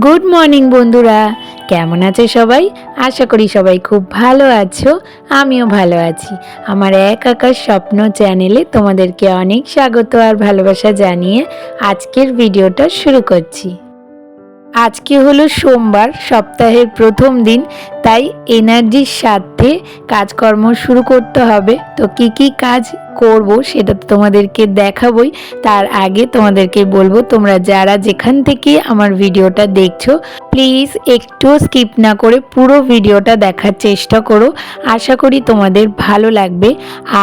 Good morning বন্ধুরা, কেমন আছে সবাই? আশা করি সবাই খুব ভালো আছো। আমিও ভালো আছি। আমার এক আকাশ স্বপ্ন চ্যানেলে তোমাদেরকে অনেক স্বাগত আর ভালোবাসা জানিয়ে আজকের ভিডিওটা শুরু করছি। আজকে হলো সোমবার, সপ্তাহের প্রথম দিন, তাই এনার্জির সাথে কাজকর্ম শুরু করতে হবে। তো কি কাজ করব সেটা তো তোমাদেরকে দেখাবই। তার আগে তোমাদেরকে বলবো, তোমরা যারা যেখান থেকে আমার ভিডিওটা দেখছো প্লিজ একটু স্কিপ না করে পুরো ভিডিওটা দেখার চেষ্টা করো। আশা করি তোমাদের ভালো লাগবে।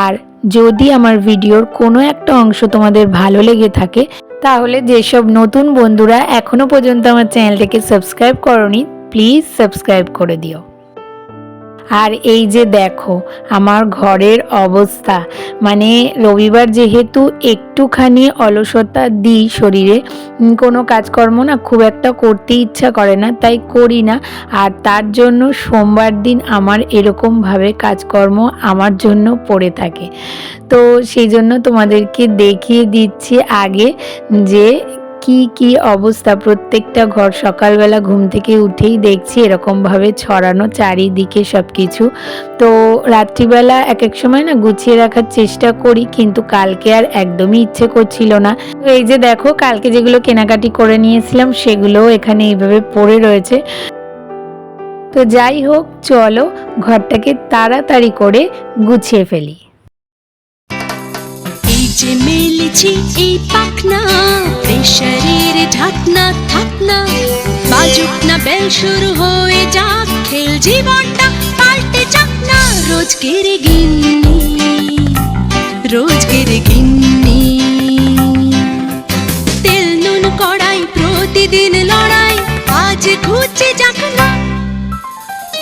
আর যদি আমার ভিডিওর কোনো একটা অংশ তোমাদের ভালো লেগে থাকে তাহলে যেসব নতুন বন্ধুরা এখনো পর্যন্ত আমার চ্যানেলটাকে সাবস্ক্রাইব করোনি প্লিজ সাবস্ক্রাইব করে দিও। আর এই যে দেখো আমার ঘরের অবস্থা, মানে রবিবার যেহেতু একটুখানি অলসতা দিই শরীরে, কোনো কাজকর্ম না খুব একটা করতে ইচ্ছা করে না, তাই করি না। আর তার জন্য সোমবার দিন আমার এরকমভাবে কাজকর্ম আমার জন্য পড়ে থাকে। তো সেই জন্য তোমাদেরকে দেখিয়ে দিচ্ছি আগে যে কি অবস্থা। প্রত্যেকটা ঘর সকালবেলা ঘুম থেকে উঠেই দেখছি এরকমভাবে ছড়ানো চারিদিকে সব কিছু। তো রাত্রিবেলা এক সময় না গুছিয়ে রাখার চেষ্টা করি, কিন্তু কালকে আর একদমই ইচ্ছে করছিল না। তো এই যে দেখো কালকে যেগুলো কেনাকাটি করে নিয়েছিলাম সেগুলো এখানে এইভাবে পড়ে রয়েছে। তো যাই হোক, চলো ঘরটাকে তাড়াতাড়ি করে গুছিয়ে ফেলি। যে মেলেছি এই পাখনা, প্রেশারের ঢাকনা থাকনা, বাজুক না বেল শুরু হয়ে যাক, খেল জীবনটা পাল্টে যাক না। রোজকের গিন্নি তেল নুন কড়াই প্রতিদিন লড়াই, আজ ঘুচে যাক না।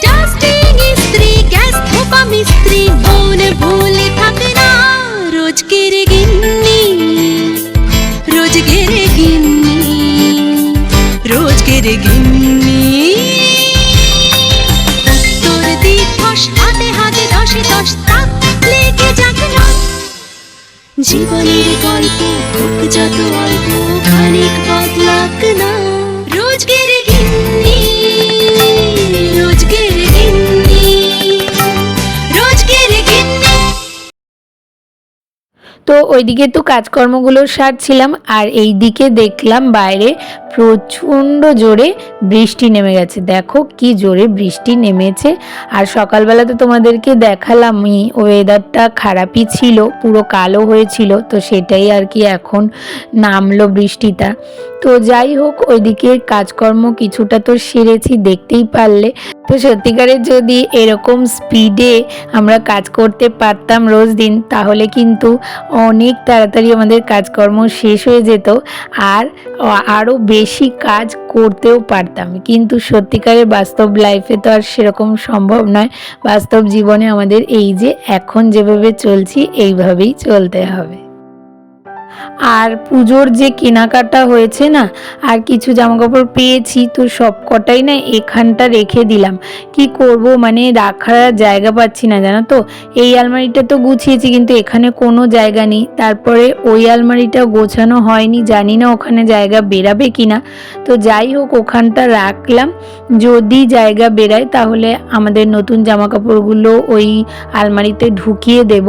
ডাস্টিং ইস্ত্রি গ্যাস ধোপা মিস্ত্রি মন ভুলে থাক না। রোজকের গিন্নি উত্তর দিবস হাতে হাতে দশে দশ তাক লেগে যাক না। জীবনের গল্প হোক যত অল্প, খানিক বদলাক না। রোজকের গিন্নি তো ওইদিকে তো কাজকর্মগুলো সারছিলাম, আর এই দিকে দেখলাম বাইরে প্রচণ্ড জোরে বৃষ্টি নেমে গেছে। দেখো কি জোরে বৃষ্টি নেমেছে। আর সকালবেলা তো তোমাদেরকে দেখালামই ওয়েদারটা খারাপই ছিল, পুরো কালো হয়েছিল, তো সেটাই আর কি এখন নামলো বৃষ্টিটা। তো যাই হোক, ওইদিকে কাজকর্ম কিছুটা তো সেরেছি দেখতেই পারলে। তো সত্যিকারের যদি এরকম স্পিডে আমরা কাজ করতে পারতাম রোজ দিন, তাহলে কিন্তু অনেক তাড়াতাড়ি আমাদের কাজকর্ম শেষ হয়ে যেত আর আরও বেশি কাজ করতেও পারতাম। কিন্তু সত্যিকারের বাস্তব লাইফে তো আর সেরকম সম্ভব নয়। বাস্তব জীবনে আমাদের এই যে এখন যেভাবে চলছি এইভাবেই চলতে হবে। আর পুজোর যে কেনাকাটা হয়েছে না, আর কিছু জামাকাপড় পেয়েছি, তো সব কটাই না এখানটা রেখে দিলাম। কি করব, মানে রাখার জায়গা পাচ্ছি না, জানো তো। এই আলমারিটা তো গুছিয়েছি কিন্তু এখানে কোনো জায়গা নেই। তারপরে ওই আলমারিটা গোছানো হয়নি, জানি না ওখানে জায়গা বেরাবে কিনা। তো যাই হোক ওখানটা রাখলাম, যদি জায়গা বেরায় তাহলে আমাদের নতুন জামাকাপড়গুলো ওই আলমারিতে ঢুকিয়ে দেব।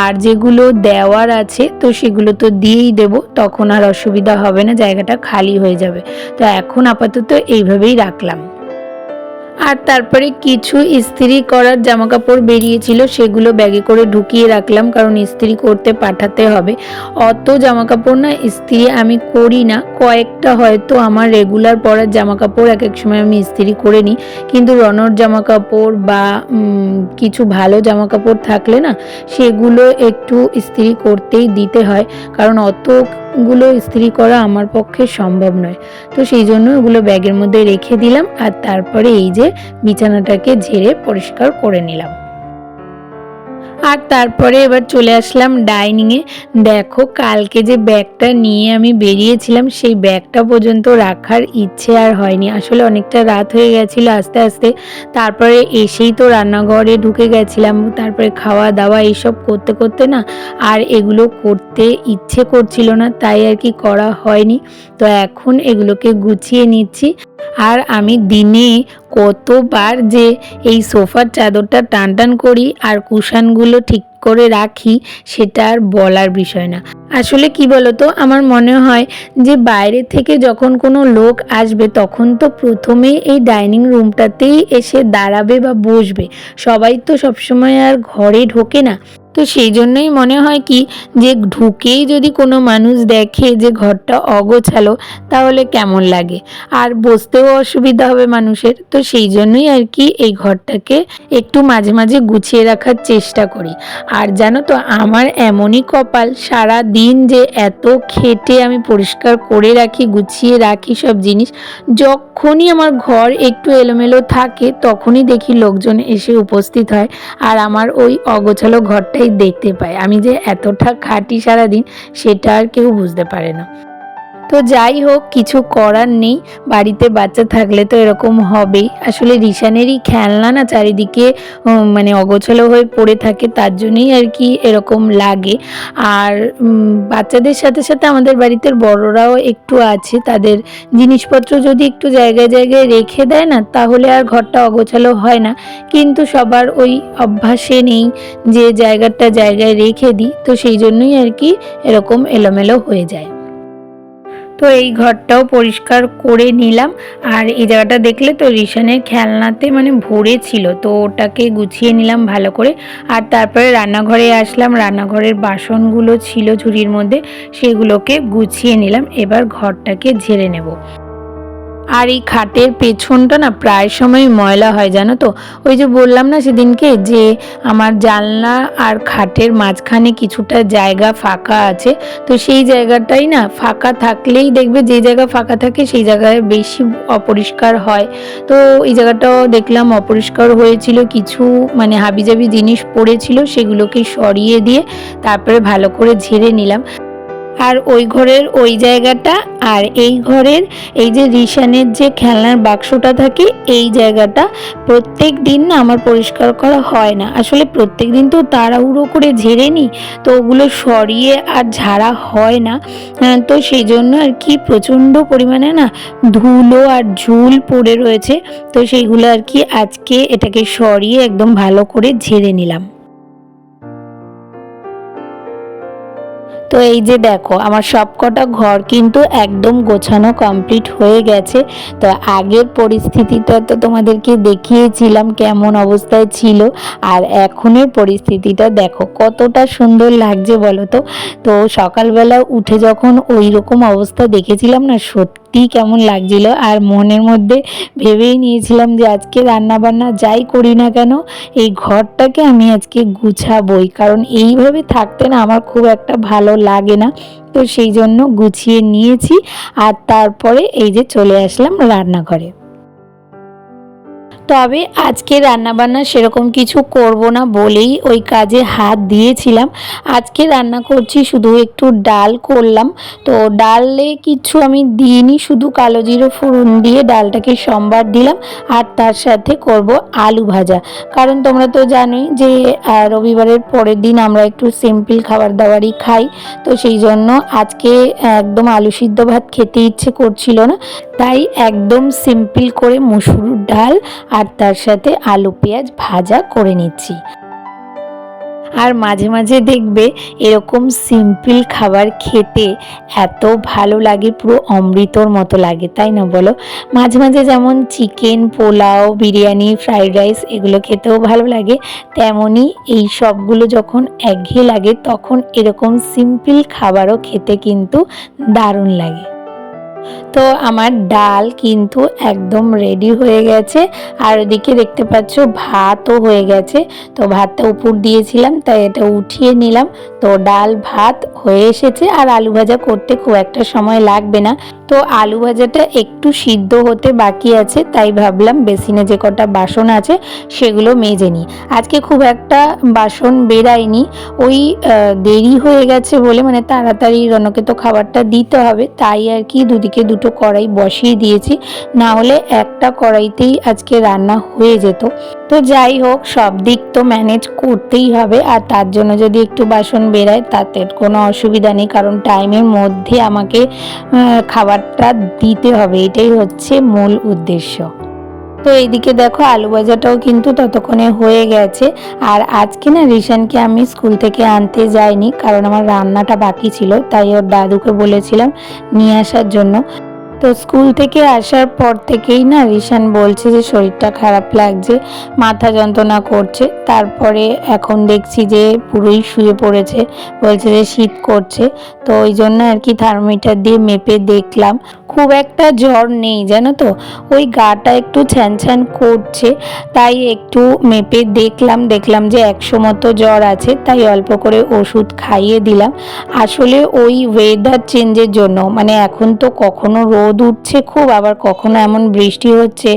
আর যেগুলো দেওয়ার আছে তো সেগুলো তো দিয়েই দেব, তখন আর অসুবিধা হবে না, জায়গাটা খালি হয়ে যাবে। তো এখন আপাতত এইভাবেই রাখলাম। আর তারপরে কিছু ইস্ত্রি করার জামাকাপড় বেরিয়েছিল, সেগুলো ব্যাগে করে ঢুকিয়ে রাখলাম, কারণ ইস্ত্রি করতে পাঠাতে হবে। অত জামাকাপড় না ইস্ত্রি আমি করি না, কয়েকটা হয়তো আমার রেগুলার পরার জামাকাপড় এক সময় আমি ইস্ত্রি করে নিই। কিন্তু রনর জামাকাপড় বা কিছু ভালো জামাকাপড় থাকলে না সেগুলো একটু ইস্ত্রি করতেই দিতে হয়, কারণ অতগুলো ইস্ত্রি করা আমার পক্ষে সম্ভব নয়। তো সেই জন্য ওগুলো ব্যাগের মধ্যে রেখে দিলাম। আর তারপরে এই যে বিছানাটাকে ঝেড়ে পরিষ্কার করে নিলাম। আর তারপরে এবার চলে আসলাম ডাইনিংয়ে। দেখো কালকে যে ব্যাগটা নিয়ে আমি বেরিয়েছিলাম সেই ব্যাগটা পর্যন্ত রাখার ইচ্ছে আর হয়নি। আসলে অনেকটা রাত হয়ে গেছিল আস্তে আস্তে। তারপরে এসেই তো রান্নাঘরে ঢুকে গেছিলাম, তারপরে খাওয়া দাওয়া এইসব করতে করতে না আর এগুলো করতে ইচ্ছে করছিল না, তাই আর কি করা হয়নি। তো এখন এগুলোকে গুছিয়ে নিচ্ছি। আর আমি দিনে কতবার যে এই সোফার চাদরটা টান টান করি আর কুশানগুলো ঠিক করে রাখি সেটা আর বলার বিষয় না। আসলে কি বলতো, আমার মনে হয় যে বাইরে থেকে যখন কোনো লোক আসবে তখন তো প্রথমেই এই ডাইনিং রুমটাতেই এসে দাঁড়াবে বা বসবে। সবাই তো সবসময় আর ঘরে ঢোকে না। তো সেই জন্যই মনে হয় কি যে ঢুকেই যদি কোনো মানুষ দেখে যে ঘরটা অগোছালো তাহলে কেমন লাগে, আর বসতেও অসুবিধা হবে মানুষের। তো সেই জন্যই আর কি এই ঘরটাকে একটু মাঝে মাঝে গুছিয়ে রাখার চেষ্টা করি। আর জানো তো, আমার এমনই কপাল, সারা দিন যে এত খেটে আমি পরিষ্কার করে রাখি, গুছিয়ে রাখি সব জিনিস, যখনই আমার ঘর একটু এলোমেলো থাকে তখনই দেখি লোকজন এসে উপস্থিত হয় আর আমার ওই অগোছালো ঘরটাই দেখতে পায়। আমি যে এতটা খাটি সারাদিন সেটা আর কেউ বুঝতে পারে না। তো যাই হোক, কিছু করার নেই, বাড়িতে বাচ্চা থাকলে তো এরকম হবেই। আসলে রিশানেরই খেলনা না চারিদিকে মানে অগোছালো হয়ে পড়ে থাকে, তার জন্যই আর কি এরকম লাগে। আর বাচ্চাদের সাথে সাথে আমাদের বাড়িতে বড়রাও একটু আছে, তাদের জিনিসপত্র যদি একটু জায়গায় জায়গায় রেখে দেয় না তাহলে আর ঘরটা অগোছালো হয় না। কিন্তু সবার ওই অভ্যাসে নেই যে জায়গাটা জায়গায় রেখে দিই, তো সেই জন্যই আর কি এরকম এলোমেলো হয়ে যায়। তো এই ঘরটাও পরিষ্কার করে নিলাম। আর এই জায়গাটা দেখলে তো রিশানের খেলনাতে মানে ভরে ছিল, তো ওটাকে গুছিয়ে নিলাম ভালো করে। আর তারপরে রান্নাঘরে আসলাম, রান্নাঘরের বাসনগুলো ছিল ঝুড়ির মধ্যে, সেগুলোকে গুছিয়ে নিলাম। এবার ঘরটাকে ঝেড়ে নেব। আর এই খাটের পেছনটা না প্রায় সময় ময়লা হয় জানো তো। ওই যে বললাম না সেদিনকে যে আমার জানলা আর খাটের মাঝখানে কিছুটা জায়গা ফাঁকা আছে, তো সেই জায়গাটাই না ফাঁকা থাকলেই দেখবে যে জায়গা ফাঁকা থাকে সেই জায়গায় বেশি অপরিষ্কার হয়। তো এই জায়গাটাও দেখলাম অপরিষ্কার হয়েছিল, কিছু মানে হাবিজাবি জিনিস পড়েছিল, সেগুলোকে সরিয়ে দিয়ে তারপরে ভালো করে ঝেড়ে নিলাম। আর ওই ঘরের ওই জায়গাটা আর এই ঘরের এই যে রিশানের যে খেলনার বাক্সটা থাকে এই জায়গাটা প্রত্যেক দিন না আমার পরিষ্কার করা হয় না। আসলে প্রত্যেক দিন তো তাড়াহুড়ো করে ঝেড়ে নিই, তো ওগুলো সরিয়ে আর ঝাড়া হয় না। তো সেই জন্য আর কি প্রচণ্ড পরিমাণে না ধুলো আর ঝুল পড়ে রয়েছে। তো সেইগুলো আর কি আজকে এটাকে সরিয়ে একদম ভালো করে ঝেড়ে নিলাম। তো এই যে দেখো, আমার সবকটা ঘর কিন্তু একদম গোছানো কমপ্লিট হয়ে গেছে। তো আগের পরিস্থিতিটা তো তোমাদেরকে দেখিয়েছিলাম কেমন অবস্থায় ছিল, আর এখনের পরিস্থিতিটা দেখো কতটা সুন্দর লাগছে বলো তো। তো সকালবেলা উঠে যখন ওই রকম অবস্থা দেখেছিলাম না, সত্যি কেমন লাগছিল। আর মনের মধ্যে ভেবেই নিয়েছিলাম যে আজকে রান্না বান্না যাই করি না কেন এই ঘরটাকে আমি আজকে গুছাবই, কারণ এইভাবে থাকতে না আমার খুব একটা ভালো লাগে না। তো সেই জন্য গুছিয়ে নিয়েছি আর তারপরে এই যে চলে আসলাম রান্নাঘরে। তবে আজকে রান্নাবান্না সেরকম কিছু করব না বলেই ওই কাজে হাত দিয়েছিলাম। আজকে রান্না করছি শুধু একটু ডাল করলাম। তো ডালে কিছু আমি দিইনি, শুধু কালো জিরে ফোড়ন দিয়ে ডালটাকে সম্বার দিলাম। আর তার সাথে করব আলু ভাজা, কারণ তোমরা তো জানোই যে রবিবারের পরের দিন আমরা একটু সিম্পল খাবার দাবারই খাই। তো সেই জন্য আজকে একদম আলু সিদ্ধ ভাত খেতে ইচ্ছে করছিল না, তাই একদম সিম্পল করে মসুর ডাল আর তার সাথে আলু পেঁয়াজ ভাজা করে নিচ্ছি। আর মাঝে মাঝে দেখবে এরকম সিম্পল খাবার খেতে এত ভালো লাগে, পুরো অমৃতর মতো লাগে, তাই না বলো? মাঝে মাঝে যেমন chicken, pulao, biryani, fried rice এগুলো খেতেও ভালো লাগে, তেমনই এই সবগুলো যখন একঘেয়ে লাগে তখন এরকম সিম্পল খাবারও খেতে কিন্তু দারুণ লাগে। তো আমার ডাল কিন্তু একদম রেডি হয়ে গেছে, আর ওদিকে দেখতে পাচ্ছ ভাতও হয়ে গেছে। তো ভাতটা উপর দিয়েছিলাম তাই এটা উঠিয়ে নিলাম। তো ডাল ভাত হয়ে এসেছে, আর আলু ভাজা করতে খুব একটা সময় লাগবে না। তো আলু ভাজাটা একটু সিদ্ধ হতে বাকি আছে, তাই ভাবলাম বেসিনে যে কটা বাসন আছে সেগুলো মেজে নিই। আজকে খুব একটা বাসন বেরায়নি, ওই দেরি হয়ে গেছে বলে, মানে তাড়াতাড়ি রনকে তো খাবারটা দিতে হবে, তাই আর কি দুদিকে দুটো কড়াই বসিয়ে দিয়েছি, না হলে একটা কড়াইতেই আজকে রান্না হয়ে যেত। তো যাই হোক, সব দিক তো ম্যানেজ করতেই হবে, আর তার জন্য যদি একটু বাসন বেরায় তাতে কোনো অসুবিধা নেই, কারণ টাইমের মধ্যে আমাকে খাবারটা দিতে হবে, এটাই হচ্ছে মূল উদ্দেশ্য। তো এইদিকে দেখো আলু ভাজাটাও কিন্তু ততক্ষণে হয়ে গেছে। আর আজকে না রিশানকে আমি স্কুল থেকে আনতে যাইনি, কারণ আমার রান্নাটা বাকি ছিল, তাই ওর দাদুকে বলেছিলাম নিয়ে আসার জন্য। তো স্কুল থেকে আসার পর থেকেই না রিশান বলছে যে শরীরটা খারাপ লাগছে, মাথা যন্ত্রণা করছে, তারপরে এখন দেখছি যে পুরোই শুয়ে পড়েছে, বলছে যে শীত করছে। তো ওই জন্য আর কি থার্মোমিটার দিয়ে মেপে দেখলাম, খুব একটা জ্বর নেই জানো তো, ওই গাটা একটু ছ্যান করছে, তাই একটু মেপে দেখলাম যে 100 মতো জ্বর আছে, তাই অল্প করে ওষুধ খাইয়ে দিলাম। আসলে ওই ওয়েদার চেঞ্জের জন্য, মানে এখন তো কখনো রোদ উঠছে খুব, আবার কখনো এমন বৃষ্টি হচ্ছে,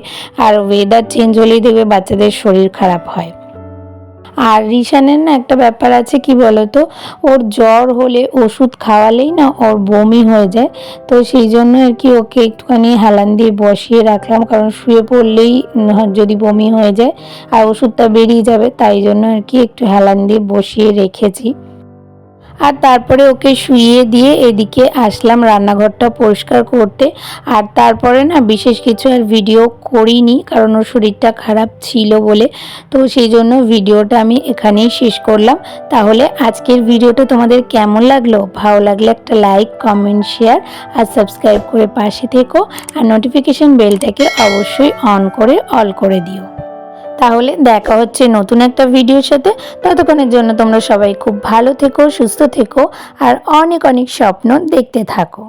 আর ওয়েদার চেঞ্জ হলেই দেখবে বাচ্চাদের শরীর খারাপ হয়। আর রিশানের না একটা ব্যাপার আছে, কি বলতো, ওর জ্বর হলে ওষুধ খাওয়ালেই না ওর বমি হয়ে যায়। তো সেই জন্য আর কি ওকে একটুখানি হেলান দিয়ে বসিয়ে রাখলাম, কারণ শুয়ে পড়লেই যদি বমি হয়ে যায় আর ওষুধটা বেরিয়ে যাবে, তাই জন্য আর কি একটু হেলান দিয়ে বসিয়ে রেখেছি। আর তারপরে ওকে শুইয়ে দিয়ে এদিকে আসলাম রান্নাঘরটা পরিষ্কার করতে। আর তারপরে না বিশেষ কিছু আর ভিডিও করিনি, কারণ ওর শরীরটা খারাপ ছিল বলে। তো সেই জন্য ভিডিওটা আমি এখানেই শেষ করলাম। তাহলে আজকের ভিডিওটা তোমাদের কেমন লাগলো? ভালো লাগলে একটা লাইক, কমেন্ট, শেয়ার আর সাবস্ক্রাইব করে পাশে থেকো, আর নোটিফিকেশন বেলটাকে অবশ্যই অন করে অল করে দিও। তাহলে দেখা হচ্ছে নতুন একটা ভিডিওর সাথে। ততক্ষণের জন্য তোমরা সবাই খুব ভালো থেকো, সুস্থ থেকো, আর অনেক অনেক স্বপ্ন দেখতে থাকো।